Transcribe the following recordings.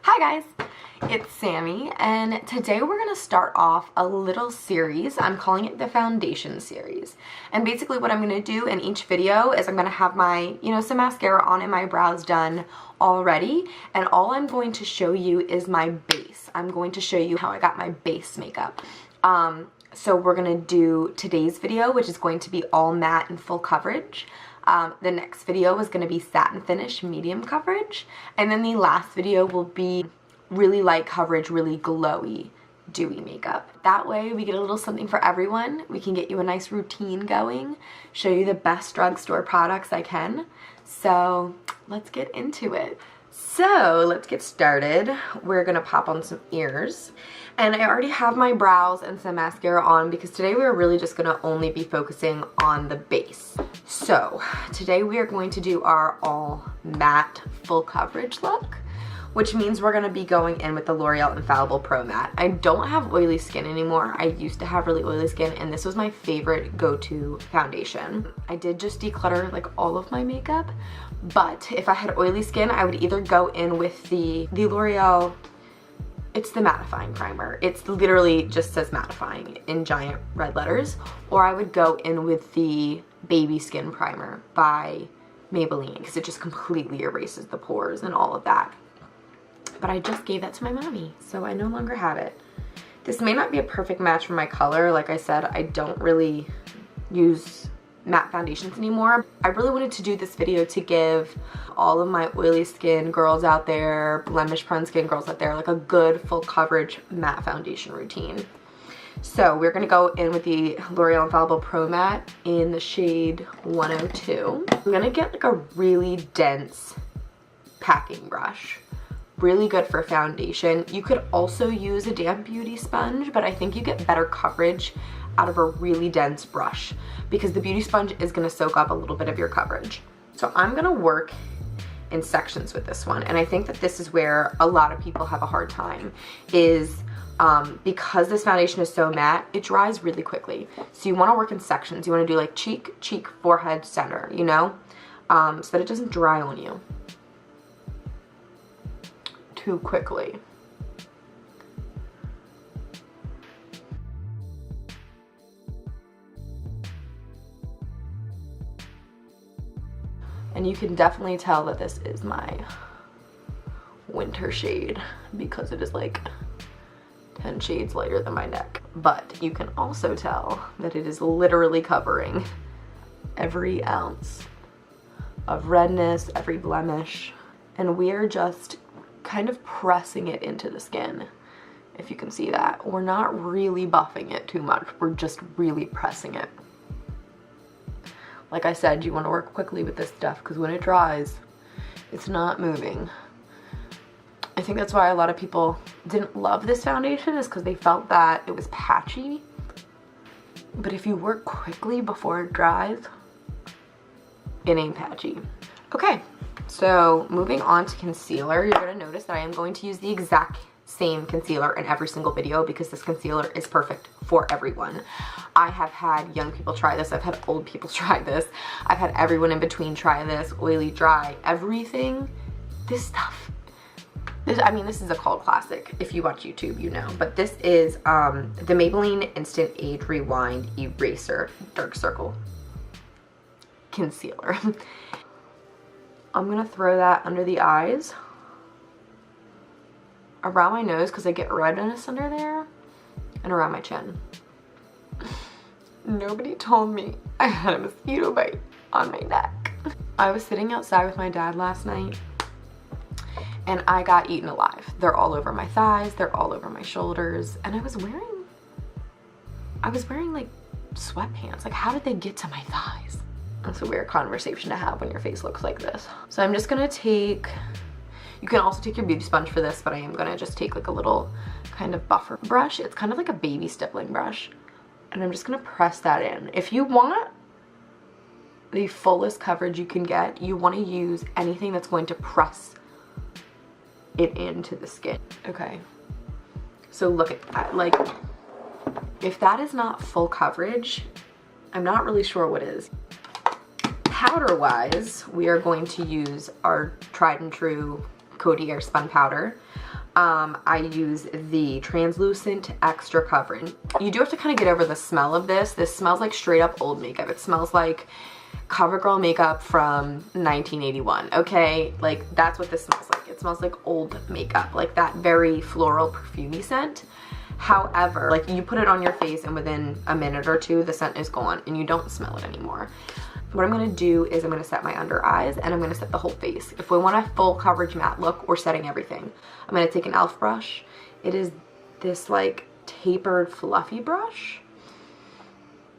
Hi guys, it's Sammy, and today we're going to start off a little series. I'm calling it the foundation series. And basically what I'm going to do in each video is I'm going to have my, some mascara on and my brows done already, and all I'm going to show you is my base. I'm going to show you how I got my base makeup. So we're going to do today's video, which is going to be all matte and full coverage. The next video is going to be satin finish, medium coverage, and then the last video will be really light coverage, really glowy, dewy makeup. That way we get a little something for everyone. We can get you a nice routine going, show you the best drugstore products I can. So let's get into it. So let's get started. We're gonna pop on some ears. And I already have my brows and some mascara on because today we're really just gonna only be focusing on the base. So today we are going to do our all matte full coverage look, which means we're gonna be going in with the L'Oreal Infallible Pro Matte. I don't have oily skin anymore. I used to have really oily skin, and this was my favorite go-to foundation. I did just declutter like all of my makeup, but if I had oily skin, I would either go in with the L'Oreal, it's the mattifying primer. It's literally just says mattifying in giant red letters, or I would go in with the baby skin primer by Maybelline because it just completely erases the pores and all of that. But I just gave that to my mommy, so I no longer have it. This may not be a perfect match for my color. Like I said, I don't really use matte foundations anymore. I really wanted to do this video to give all of my oily skin girls out there, blemish prone skin girls out there, like a good full coverage matte foundation routine. So we're gonna go in with the L'Oreal Infallible Pro Matte in the shade 102. I'm gonna get like a really dense packing brush. Really good for foundation. You could also use a damp beauty sponge, but I think you get better coverage out of a really dense brush because the beauty sponge is gonna soak up a little bit of your coverage. So I'm gonna work in sections with this one, and I think that this is where a lot of people have a hard time is because this foundation is so matte, it dries really quickly. So you wanna work in sections. You wanna do like cheek, forehead, center, so that it doesn't dry on you too quickly. And you can definitely tell that this is my winter shade because it is like 10 shades lighter than my neck. But you can also tell that it is literally covering every ounce of redness, every blemish. And we are just kind of pressing it into the skin, if you can see that. We're not really buffing it too much. We're just really pressing it. Like I said, you want to work quickly with this stuff because when it dries, it's not moving. I think that's why a lot of people didn't love this foundation, is because they felt that it was patchy. But if you work quickly before it dries, it ain't patchy. Okay, so moving on to concealer, you're going to notice that I am going to use the exact same concealer in every single video because this concealer is perfect for everyone. I have had young people try this, I've had old people try this, I've had everyone in between try this, oily, dry, everything. This stuff, I mean, this is a cult classic. If you watch YouTube, you know. But this is the Maybelline Instant Age Rewind Eraser Dark Circle Concealer. I'm gonna throw that under the eyes, around my nose because I get redness under there, and around my chin. Nobody told me I had a mosquito bite on my neck. I was sitting outside with my dad last night and I got eaten alive. They're all over my thighs, they're all over my shoulders, and I was wearing like sweatpants. Like, how did they get to my thighs? That's a weird conversation to have when your face looks like this. So I'm just gonna take, you can also take your beauty sponge for this, but I am gonna just take like a little kind of buffer brush. It's kind of like a baby stippling brush. And I'm just gonna press that in. If you want the fullest coverage you can get, you wanna use anything that's going to press it into the skin. Okay, so look at that. Like, if that is not full coverage, I'm not really sure what is. Powder wise, we are going to use our tried and true Coty Airspun powder. I use the translucent extra covering. You do have to kind of get over the smell of this. This smells like straight up old makeup. It smells like CoverGirl makeup from 1981, okay? Like, that's what this smells like. It smells like old makeup, like that very floral perfumey scent. However, like, you put it on your face and within a minute or two, the scent is gone and you don't smell it anymore. What I'm gonna do is I'm gonna set my under eyes and I'm gonna set the whole face. If we want a full coverage matte look, we're setting everything. I'm gonna take an e.l.f. brush. It is this like tapered fluffy brush.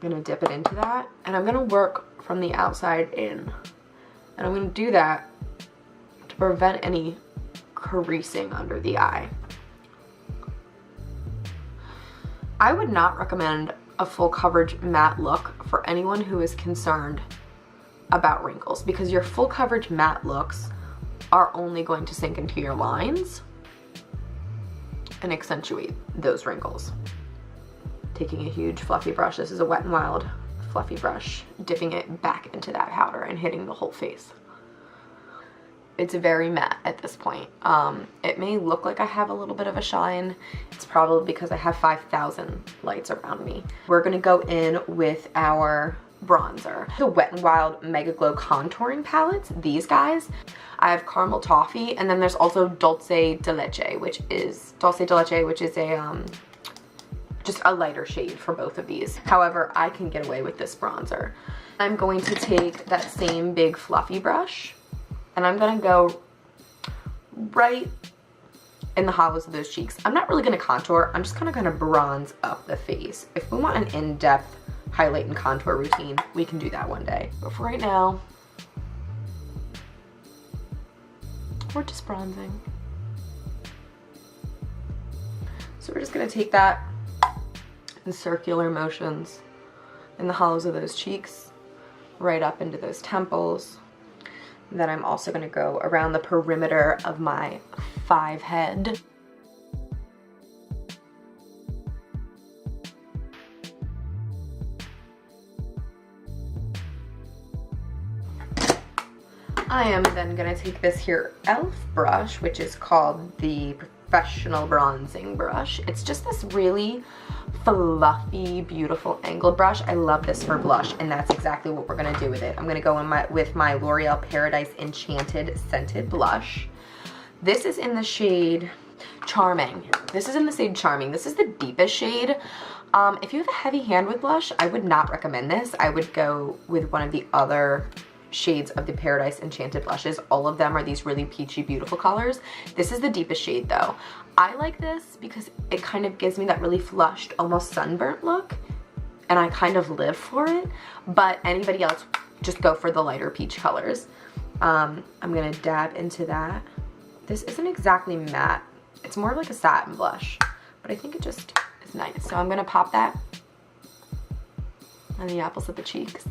I'm gonna dip it into that and I'm gonna work from the outside in. And I'm gonna do that to prevent any creasing under the eye. I would not recommend a full coverage matte look for anyone who is concerned about wrinkles, because your full coverage matte looks are only going to sink into your lines and accentuate those wrinkles. Taking a huge fluffy brush, this is a Wet n Wild fluffy brush, dipping it back into that powder and hitting the whole face. It's very matte at this point. It may look like I have a little bit of a shine. It's probably because I have 5,000 lights around me. We're gonna go in with our bronzer. The Wet n Wild Mega Glow contouring palettes, these guys. I have Caramel Toffee, and then there's also Dulce de Leche, which is a just a lighter shade for both of these. However, I can get away with this bronzer. I'm going to take that same big fluffy brush and I'm gonna go right in the hollows of those cheeks. I'm not really gonna contour, I'm just kind of gonna bronze up the face. If we want an in-depth highlight and contour routine, we can do that one day. But for right now, we're just bronzing. So we're just gonna take that in circular motions in the hollows of those cheeks, right up into those temples. Then I'm also gonna go around the perimeter of my 5 head. I am then gonna take this here e.l.f. brush, which is called the Professional Bronzing Brush. It's just this really fluffy, beautiful angled brush. I love this for blush, and that's exactly what we're gonna do with it. I'm gonna go in with my L'Oreal Paradise Enchanted Scented Blush. This is in the shade Charming. This is in the shade Charming. This is the deepest shade. If you have a heavy hand with blush, I would not recommend this. I would go with one of the other shades of the Paradise Enchanted blushes. All of them are these really peachy, beautiful colors. This is the deepest shade though. I like this because it kind of gives me that really flushed, almost sunburnt look, and I kind of live for it. But anybody else, just go for the lighter peach colors. I'm gonna dab into that. This isn't exactly matte. It's more like a satin blush, but I think it just is nice. So I'm gonna pop that on the apples of the cheeks.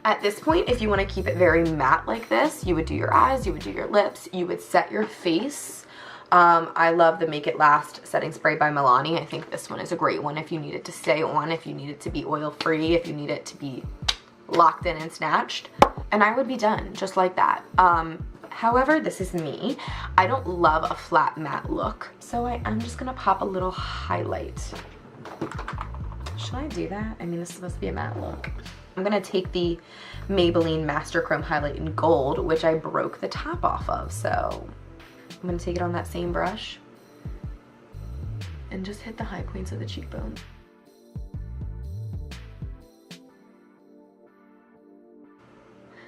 At this point, if you want to keep it very matte like this, you would do your eyes, you would do your lips, you would set your face. I love the Make It Last setting spray by Milani. I think this one is a great one if you need it to stay on, if you need it to be oil free, if you need it to be locked in and snatched. And I would be done just like that. However, this is me. I don't love a flat matte look, so I'm just gonna pop a little highlight. Should I do that? I mean, this is supposed to be a matte look. I'm gonna take the Maybelline Master Chrome Highlight in Gold, which I broke the top off of, so I'm gonna take it on that same brush and just hit the high points of the cheekbones.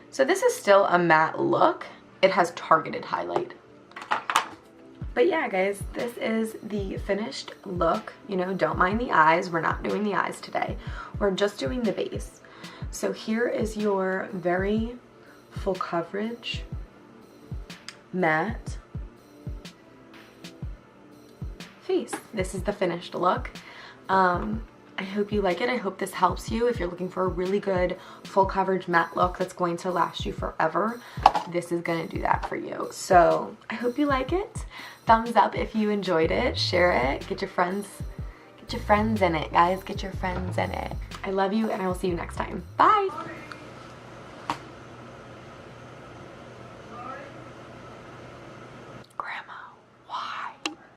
So this is still a matte look. It has targeted highlight. But yeah, guys, this is the finished look. You know, don't mind the eyes. We're not doing the eyes today. We're just doing the base. So here is your very full coverage matte face. This is the finished look. I hope you like it. I hope this helps you. If you're looking for a really good full coverage matte look that's going to last you forever, this is going to do that for you. So I hope you like it. Thumbs up if you enjoyed it. Share it. Get your friends in it, guys. Get your friends in it. I love you, and I will see you next time. Bye.